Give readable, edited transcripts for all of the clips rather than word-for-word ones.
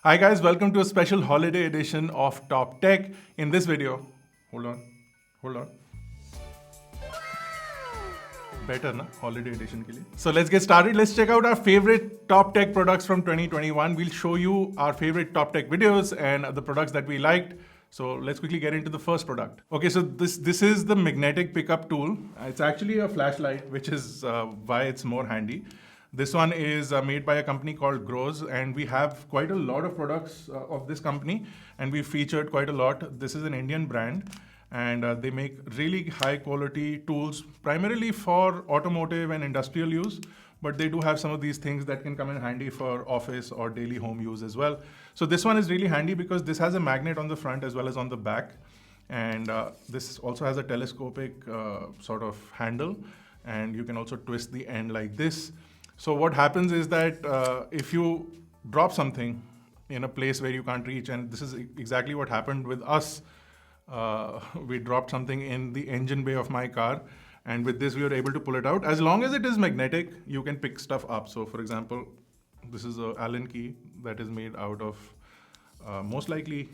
Hi guys, welcome to a special holiday edition of Top Tech. In this video, hold on. Better na holiday edition ke liye. So let's get started. Let's check out our favorite top tech products from 2021. We'll show you our favorite top tech videos and the products that we liked. So let's quickly get into the first product. Okay, so this is the magnetic pickup tool. It's actually a flashlight, which is why it's more handy. This one is made by a company called Grows, and we have quite a lot of products of this company, and we've featured quite a lot. This is an Indian brand, and they make really high quality tools, primarily for automotive and industrial use, but they do have some of these things that can come in handy for office or daily home use as well. So this one is really handy because this has a magnet on the front as well as on the back, and this also has a telescopic sort of handle, and you can also twist the end like this. So what happens is that if you drop something in a place where you can't reach, and this is exactly what happened with us. We dropped something in the engine bay of my car, and with this we were able to pull it out. As long as it is magnetic, you can pick stuff up. So for example, this is an Allen key that is made out of most likely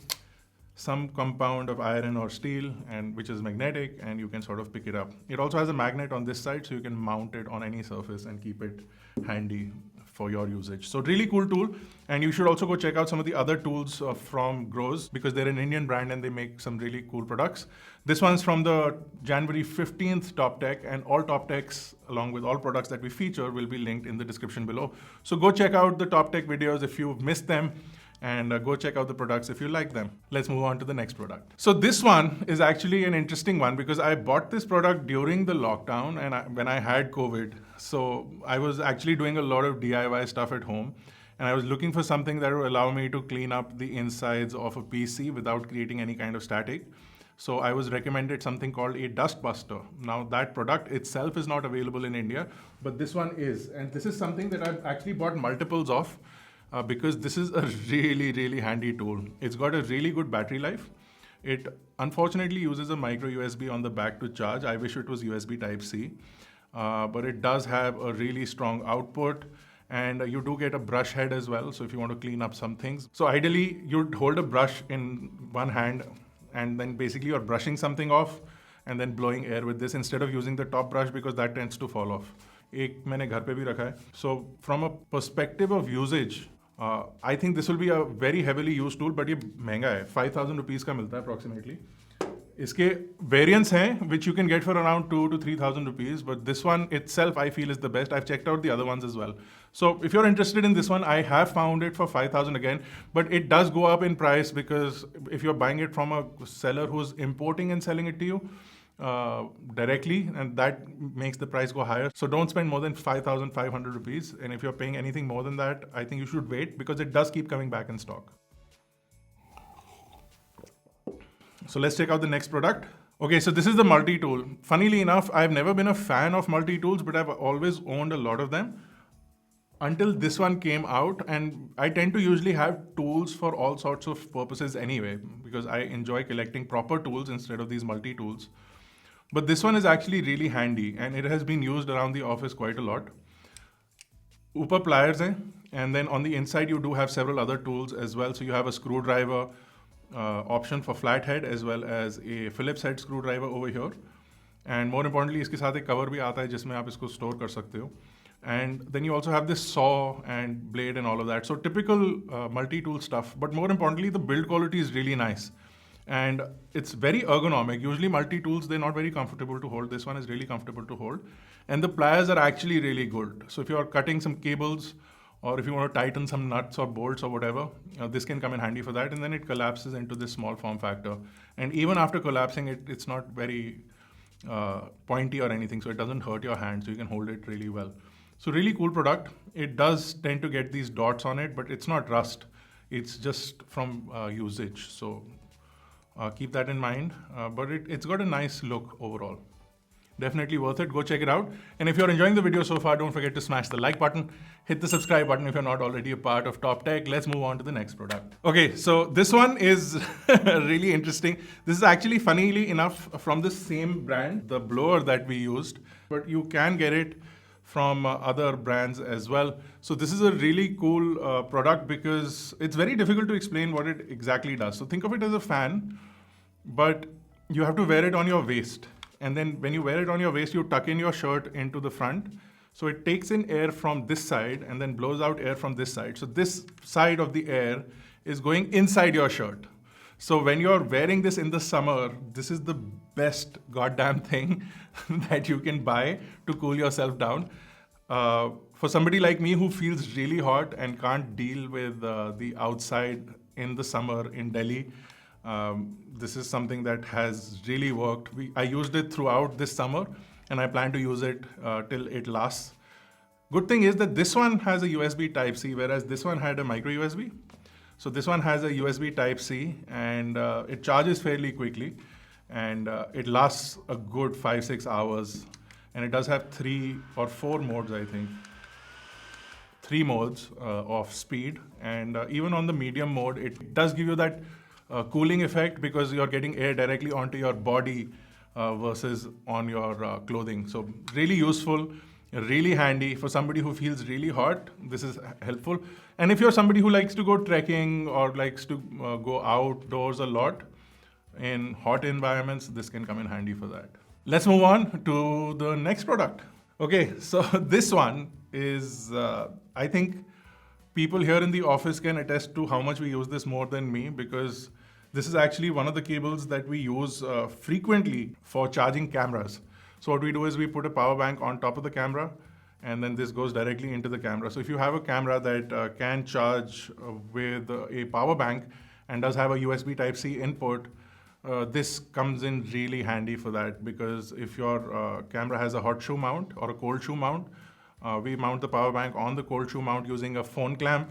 some compound of iron or steel, and which is magnetic, and you can sort of pick it up. It also has a magnet on this side, so you can mount it on any surface and keep it handy for your usage. So really cool tool, and you should also go check out some of the other tools from Grows, because they're an Indian brand and they make some really cool products. This one's from the January 15th Top Tech, and all Top Techs along with all products that we feature will be linked in the description below. So go check out the Top Tech videos if you've missed them, and go check out the products if you like them. Let's move on to the next product. So this one is actually an interesting one because I bought this product during the lockdown and when I had COVID. So I was actually doing a lot of DIY stuff at home, and I was looking for something that would allow me to clean up the insides of a PC without creating any kind of static. So I was recommended something called a dust buster. Now that product itself is not available in India, but this one is. And this is something that I've actually bought multiples of. Because this is a really handy tool. It's got a really good battery life. It unfortunately uses a micro USB on the back to charge. I wish it was USB Type-C, but it does have a really strong output, and you do get a brush head as well. So if you want to clean up some things. So ideally you'd hold a brush in one hand, and then basically you're brushing something off and then blowing air with this instead of using the top brush, because that tends to fall off. एक मैंने घर पे भी रखा है. So from a perspective of usage, I think this will be a very heavily used tool, but ये महंगा है. 5,000 rupees का मिलता है approximately. इसके variants हैं which you can get for around 2,000 to 3,000 rupees, but this one itself I feel is the best. I've checked out the other ones as well. So if you're interested in this one, I have found it for 5,000 again, but it does go up in price because if you're buying it from a seller who's importing and selling it to you directly, and that makes the price go higher. So don't spend more than 5,500 rupees. And if you're paying anything more than that, I think you should wait because it does keep coming back in stock. So let's check out the next product. Okay, so this is the multi-tool. Funnily enough, I've never been a fan of multi-tools, but I've always owned a lot of them until this one came out. And I tend to usually have tools for all sorts of purposes anyway, because I enjoy collecting proper tools instead of these multi-tools. But this one is actually really handy, and it has been used around the office quite a lot. Upar pliers hai, and then on the inside you do have several other tools as well. So you have a screwdriver option for flathead, as well as a Phillips head screwdriver over here. And more importantly, इसके साथ एक cover भी आता है जिसमें आप इसको store कर सकते हो. And then you also have this saw and blade and all of that. So typical multi-tool stuff. But more importantly, the build quality is really nice. And it's very ergonomic. Usually multi-tools, they're not very comfortable to hold. This one is really comfortable to hold. And the pliers are actually really good. So if you're cutting some cables, or if you want to tighten some nuts or bolts or whatever, this can come in handy for that. And then it collapses into this small form factor. And even after collapsing, it's not very pointy or anything. So it doesn't hurt your hand. So you can hold it really well. So really cool product. It does tend to get these dots on it, but it's not rust. It's just from usage. So keep that in mind, but it's got a nice look overall. Definitely worth it. Go check it out. And if you're enjoying the video so far, don't forget to smash the like button, hit the subscribe button if you're not already a part of Top Tech. Let's move on to the next product. Okay, so this one is really interesting. This is actually, funnily enough, from the same brand, the blower that we used, but you can get it from other brands as well. So this is a really cool product because it's very difficult to explain what it exactly does. So think of it as a fan, but you have to wear it on your waist. And then when you wear it on your waist, you tuck in your shirt into the front. So it takes in air from this side and then blows out air from this side. So this side of the air is going inside your shirt. So when you're wearing this in the summer, this is the best goddamn thing that you can buy to cool yourself down. For somebody like me who feels really hot and can't deal with the outside in the summer in Delhi, this is something that has really worked. I used it throughout this summer and I plan to use it till it lasts. Good thing is that this one has a USB Type-C, whereas this one had a micro USB. So this one has a USB Type-C and it charges fairly quickly and it lasts a good 5-6 hours. And it does have 3 or 4 modes, I think. 3 modes of speed, and even on the medium mode, it does give you that cooling effect because you're getting air directly onto your body versus on your clothing. So really useful, really handy for somebody who feels really hot. This is helpful. And if you're somebody who likes to go trekking or likes to go outdoors a lot in hot environments, this can come in handy for that. Let's move on to the next product. Okay, so this one is, I think people here in the office can attest to how much we use this more than me, because this is actually one of the cables that we use frequently for charging cameras. So what we do is we put a power bank on top of the camera and then this goes directly into the camera. So if you have a camera that can charge with a power bank and does have a USB Type-C input, this comes in really handy for that, because if your camera has a hot shoe mount or a cold shoe mount, we mount the power bank on the cold shoe mount using a phone clamp,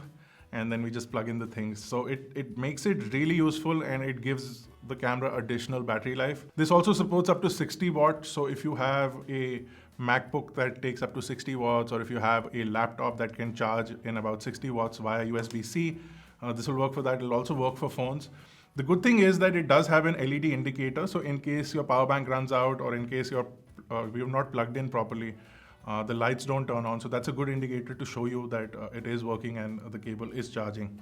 and then we just plug in the things. So it makes it really useful and it gives the camera additional battery life. This also supports up to 60 watts. So if you have a MacBook that takes up to 60 watts, or if you have a laptop that can charge in about 60 watts via USB-C, this will work for that. It'll also work for phones. The good thing is that it does have an LED indicator. So in case your power bank runs out or in case you have not plugged in properly, the lights don't turn on. So that's a good indicator to show you that it is working and the cable is charging.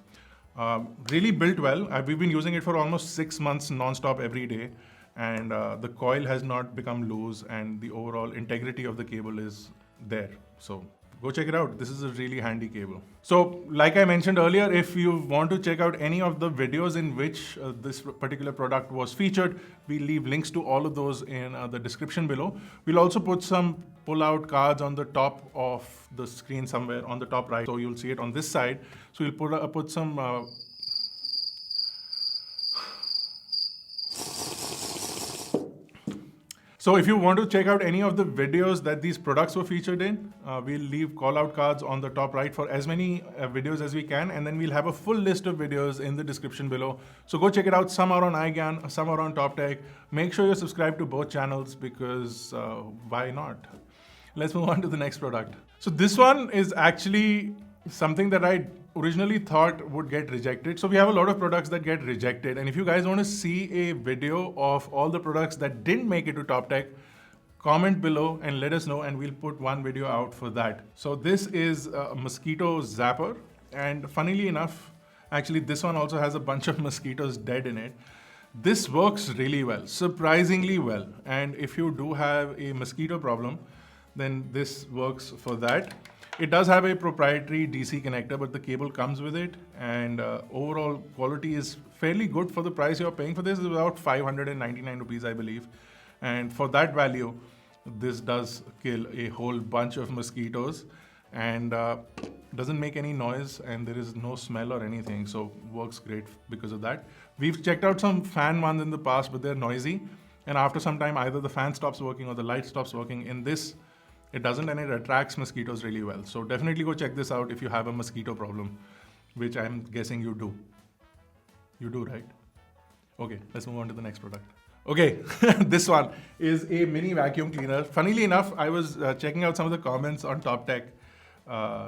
Really built well. We've been using it for almost 6 months non-stop every day. And the coil has not become loose and the overall integrity of the cable is there. So go check it out. This is a really handy cable. So like I mentioned earlier, if you want to check out any of the videos in which this particular product was featured, we'll leave links to all of those in the description below. We'll also put some pull-out cards on the top of the screen somewhere on the top right. So you'll see it on this side. So we'll put some So if you want to check out any of the videos that these products were featured in, we'll leave call-out cards on the top right for as many videos as we can, and then we'll have a full list of videos in the description below. So go check it out. Some are on iGyaan, some are on Top Tech. Make sure you're subscribed to both channels because why not? Let's move on to the next product. So this one is actually something that I originally thought would get rejected. So we have a lot of products that get rejected. And if you guys want to see a video of all the products that didn't make it to Top Tech, comment below and let us know and we'll put one video out for that. So this is a Mosquito Zapper. And funnily enough, actually this one also has a bunch of mosquitoes dead in it. This works really well, surprisingly well. And if you do have a mosquito problem, then this works for that. It does have a proprietary DC connector, but the cable comes with it, and overall quality is fairly good for the price you're paying for this. It's about 599 rupees, I believe. And for that value, this does kill a whole bunch of mosquitoes and doesn't make any noise, and there is no smell or anything. So works great because of that. We've checked out some fan ones in the past, but they're noisy. And after some time, either the fan stops working or the light stops working. In this, it doesn't, and it attracts mosquitoes really well. So definitely go check this out if you have a mosquito problem, which I'm guessing you do. You do, right? Okay, let's move on to the next product. Okay, this one is a mini vacuum cleaner. Funnily enough, I was checking out some of the comments on Top Tech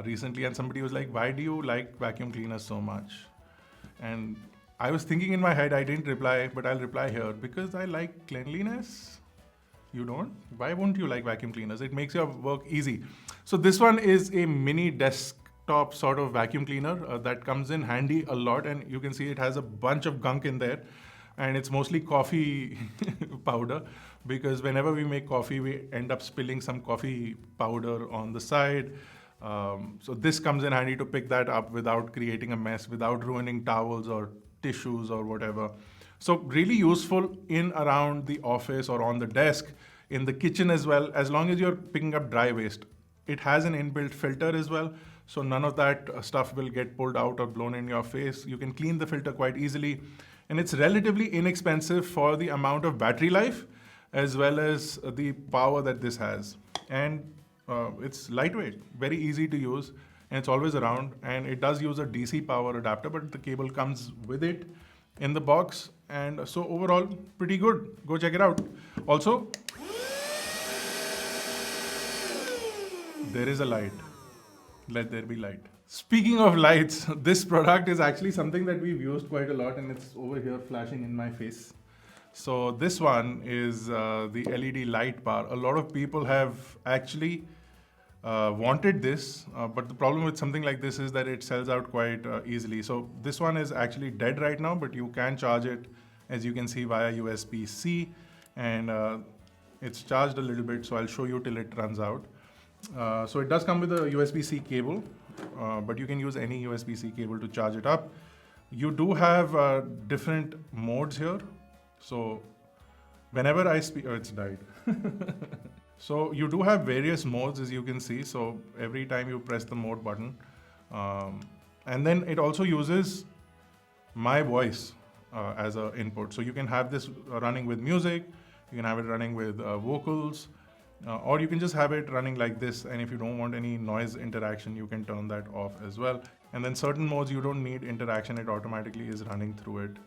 recently, and somebody was like, why do you like vacuum cleaners so much? And I was thinking in my head, I didn't reply, but I'll reply here, because I like cleanliness. You don't? Why won't you like vacuum cleaners? It makes your work easy. So this one is a mini desktop sort of vacuum cleaner that comes in handy a lot, and you can see it has a bunch of gunk in there, and it's mostly coffee powder, because whenever we make coffee, we end up spilling some coffee powder on the side. So this comes in handy to pick that up without creating a mess, without ruining towels or tissues or whatever. So really useful in around the office or on the desk, in the kitchen as well, as long as you're picking up dry waste. It has an inbuilt filter as well, so none of that stuff will get pulled out or blown in your face. You can clean the filter quite easily, and it's relatively inexpensive for the amount of battery life as well as the power that this has. And it's lightweight, very easy to use, and it's always around, and it does use a DC power adapter, but the cable comes with it in the box, and so overall pretty good. Go check it out. Also, there is a light. Let there be light. Speaking of lights, this product is actually something that we've used quite a lot, and it's over here flashing in my face. So this one is the LED light bar. A lot of people have actually wanted this, but the problem with something like this is that it sells out quite easily. So this one is actually dead right now, but you can charge it, as you can see, via USB-C, and it's charged a little bit, so I'll show you till it runs out. So it does come with a USB-C cable, but you can use any USB-C cable to charge it up. You do have different modes here. So whenever I speak, oh, it's died. So you do have various modes, as you can see. So every time you press the mode button, and then it also uses my voice as an input. So you can have this running with music, you can have it running with vocals, or you can just have it running like this. And if you don't want any noise interaction, you can turn that off as well. And then certain modes, you don't need interaction, it automatically is running through it.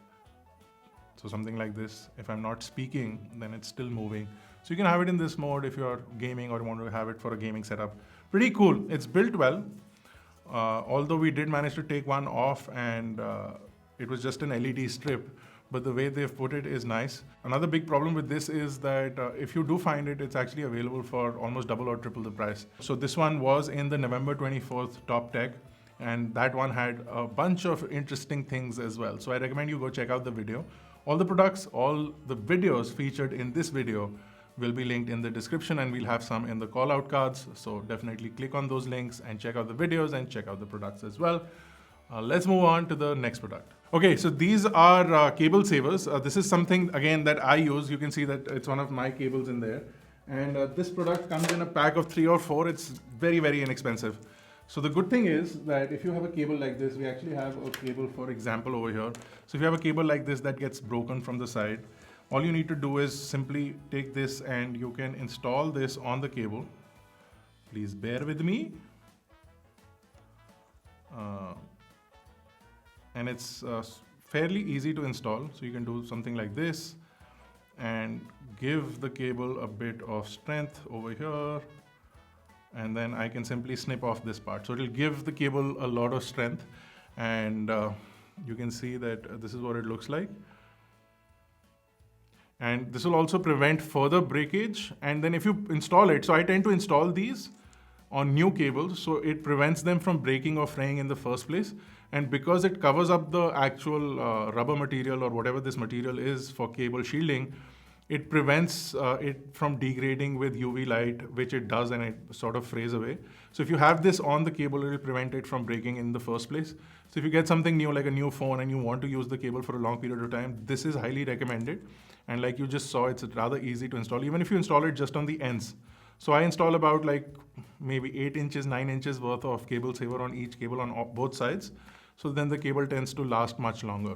So something like this, if I'm not speaking, then it's still moving. So you can have it in this mode if you're gaming or you want to have it for a gaming setup. Pretty cool. It's built well. Although we did manage to take one off, and it was just an LED strip, but the way they've put it is nice. Another big problem with this is that if you do find it, it's actually available for almost double or triple the price. So this one was in the November 24th Top Tech, and that one had a bunch of interesting things as well. So I recommend you go check out the video. All the products, all the videos featured in this video will be linked in the description, and we'll have some in the call out cards. So definitely click on those links and check out the videos and check out the products as well. Let's move on to the next product. Okay, so these are cable savers. This is something, again, that I use. You can see that it's one of my cables in there. And this product comes in a pack of 3 or 4. It's very, very inexpensive. So the good thing is that if you have a cable like this, we actually have a cable, for example, over here. So if you have a cable like this that gets broken from the side, all you need to do is simply take this and you can install this on the cable. Please bear with me. And it's fairly easy to install. So you can do something like this and give the cable a bit of strength over here. And then I can simply snip off this part. So it'll give the cable a lot of strength, and you can see that this is what it looks like. And this will also prevent further breakage. And then if you install it, so I tend to install these on new cables, so it prevents them from breaking or fraying in the first place. And because it covers up the actual rubber material or whatever this material is for cable shielding, it prevents it from degrading with UV light, which it does, and it sort of frays away. So if you have this on the cable, it will prevent it from breaking in the first place. So if you get something new, like a new phone, and you want to use the cable for a long period of time, this is highly recommended. And like you just saw, it's rather easy to install, even if you install it just on the ends. So I install about like maybe 8 inches, 9 inches worth of cable saver on each cable on both sides. So then the cable tends to last much longer.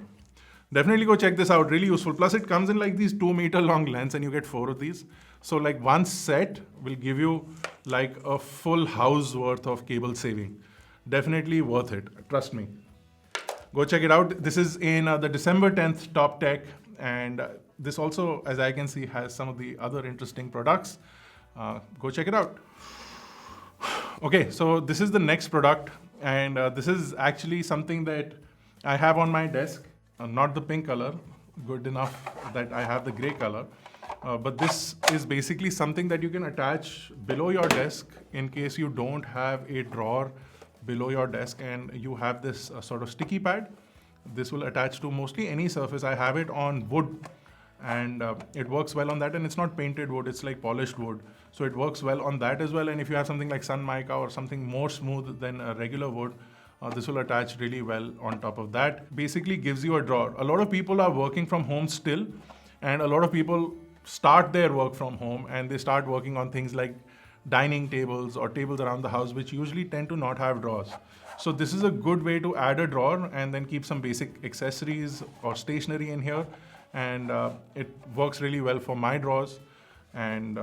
Definitely go check this out, really useful. Plus it comes in like these 2-meter long lengths, and you get 4 of these. So like one set will give you like a full house worth of cable saving. Definitely worth it, trust me. Go check it out. This is in the December 10th Top Tech, and this also, as I can see, has some of the other interesting products. Go check it out. Okay, so this is the next product, and this is actually something that I have on my desk. Not the pink color, good enough that I have the gray color. But this is basically something that you can attach below your desk in case you don't have a drawer below your desk and you have this sort of sticky pad. This will attach to mostly any surface. I have it on wood and it works well on that, and it's not painted wood, it's like polished wood. So it works well on that as well. And if you have something like sun mica or something more smooth than a regular wood, this will attach really well on top of that. Basically gives you a drawer. A lot of people are working from home still, and a lot of people start their work from home and they start working on things like dining tables or tables around the house, which usually tend to not have drawers. So this is a good way to add a drawer and then keep some basic accessories or stationery in here. And it works really well for my drawers, and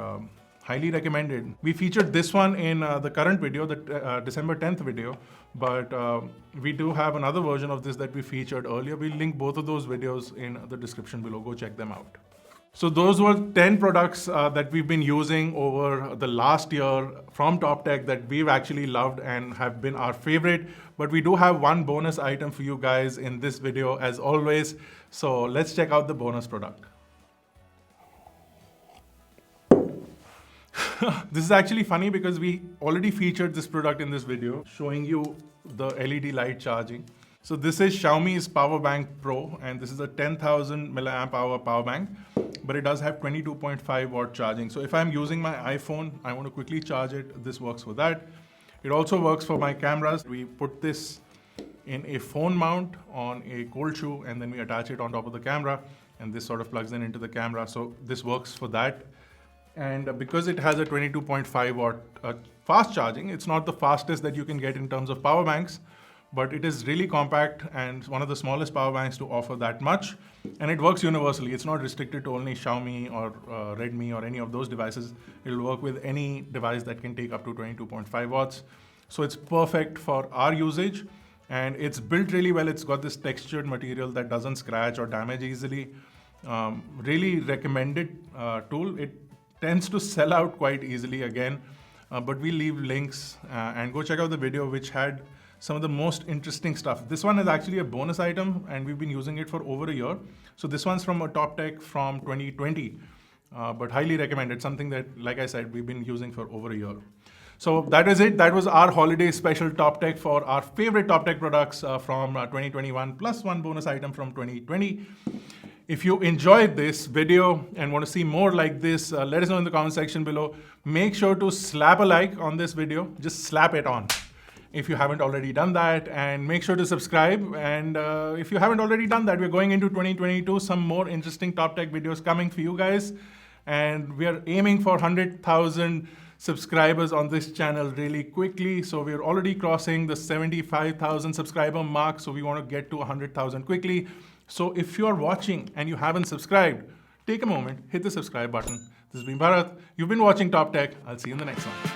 highly recommended. We featured this one in the current video, the December 10th video, but we do have another version of this that we featured earlier. We'll link both of those videos in the description below. Go check them out. So those were 10 products that we've been using over the last year from TopTech that we've actually loved and have been our favorite. But we do have one bonus item for you guys in this video as always. So let's check out the bonus product. This is actually funny because we already featured this product in this video showing you the LED light charging. So this is Xiaomi's Power Bank Pro, and this is a 10,000 milliamp hour power bank, but it does have 22.5 watt charging. So if I'm using my iPhone, I want to quickly charge it, this works for that. It also works for my cameras. We put this in a phone mount on a cold shoe, and then we attach it on top of the camera, and this sort of plugs in into the camera. So this works for that. And because it has a 22.5 watt fast charging, it's not the fastest that you can get in terms of power banks, but it is really compact and one of the smallest power banks to offer that much. And it works universally. It's not restricted to only Xiaomi or Redmi or any of those devices. It'll work with any device that can take up to 22.5 watts. So it's perfect for our usage, and it's built really well. It's got this textured material that doesn't scratch or damage easily. Really recommended tool. It tends to sell out quite easily again, but we leave links and go check out the video which had some of the most interesting stuff. This one is actually a bonus item and we've been using it for over a year. So this one's from a TopTech from 2020, but highly recommended. Something that, like I said, we've been using for over a year. So that is it. That was our holiday special TopTech for our favorite TopTech products from 2021, plus one bonus item from 2020. If you enjoyed this video and want to see more like this, let us know in the comment section below. Make sure to slap a like on this video. Just slap it on if you haven't already done that, and make sure to subscribe. And if you haven't already done that, we're going into 2022, some more interesting TopTech videos coming for you guys. And we are aiming for 100,000 subscribers on this channel really quickly. So we're already crossing the 75,000 subscriber mark. So we want to get to 100,000 quickly. So if you're watching and you haven't subscribed, take a moment, hit the subscribe button. This has been Bharat. You've been watching TopTech. I'll see you in the next one.